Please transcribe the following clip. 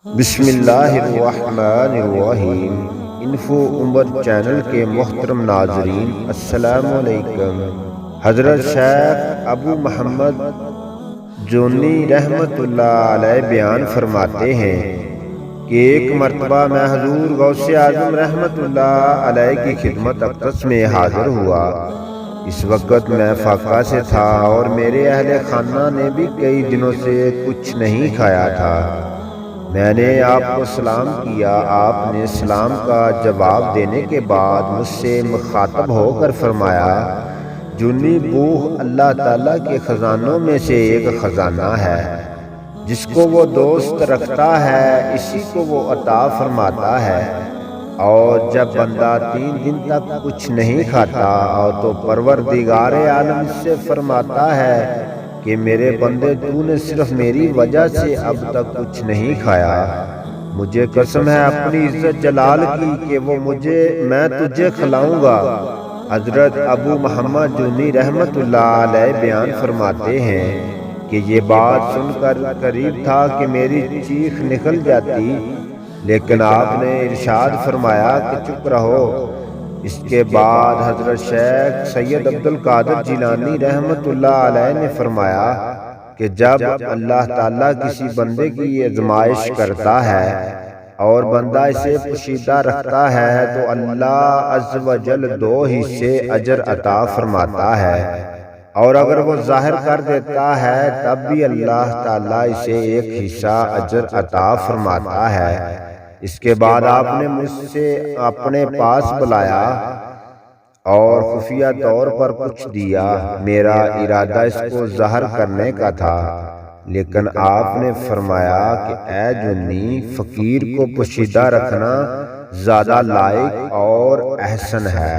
بسم اللہ الرحمن الرحیم۔ انفو عمر چینل کے محترم ناظرین، السلام علیکم۔ حضرت شیخ ابو محمد جونی رحمت اللہ علیہ بیان فرماتے ہیں کہ ایک مرتبہ میں حضور غوث اعظم رحمت اللہ علیہ کی خدمت اقدس میں حاضر ہوا۔ اس وقت میں فاقہ سے تھا اور میرے اہل خانہ نے بھی کئی دنوں سے کچھ نہیں کھایا تھا۔ میں نے آپ کو سلام کیا۔ آپ نے سلام کا جواب دینے کے بعد مجھ سے مخاطب ہو کر فرمایا، جونی بوہ اللہ تعالیٰ کے خزانوں میں سے ایک خزانہ ہے۔ جس کو وہ دوست رکھتا ہے اسی کو وہ عطا فرماتا ہے، اور جب بندہ 3 دن تک کچھ نہیں کھاتا اور تو پروردگار عالم اس سے فرماتا ہے کہ میرے بندے تو نے صرف میری وجہ سے اب تک کچھ نہیں کھایا۔ مجھے قسم ہے اپنی عزت جلال کی کہ میں تجھے کھلاؤں گا۔ حضرت ابو محمد جونی رحمت اللہ علیہ بیان فرماتے ہیں کہ یہ بات سن کر قریب تھا کہ میری چیخ نکل جاتی، لیکن آپ نے ارشاد فرمایا کہ چپ رہو۔ اس کے بعد حضرت شیخ سید عبدالقادر جیلانی رحمت اللہ علیہ نے فرمایا کہ جب اللہ تعالیٰ کسی بندے کی آزمائش کرتا ہے اور بندہ اسے پوشیدہ رکھتا ہے تو اللہ عز و جل 2 حصے اجر عطا فرماتا ہے، اور اگر وہ ظاہر کر دیتا ہے تب بھی اللہ تعالیٰ اسے 1 حصہ اجر عطا فرماتا ہے۔ اس کے بعد آپ نے مجھ سے اپنے پاس بلایا اور خفیہ طور پر کچھ دیا۔ میرا ارادہ اس کو ظاہر کرنے کا تھا، لیکن آپ نے فرمایا کہ اے جونی، فقیر کو پوشیدہ رکھنا زیادہ لائق اور احسن ہے۔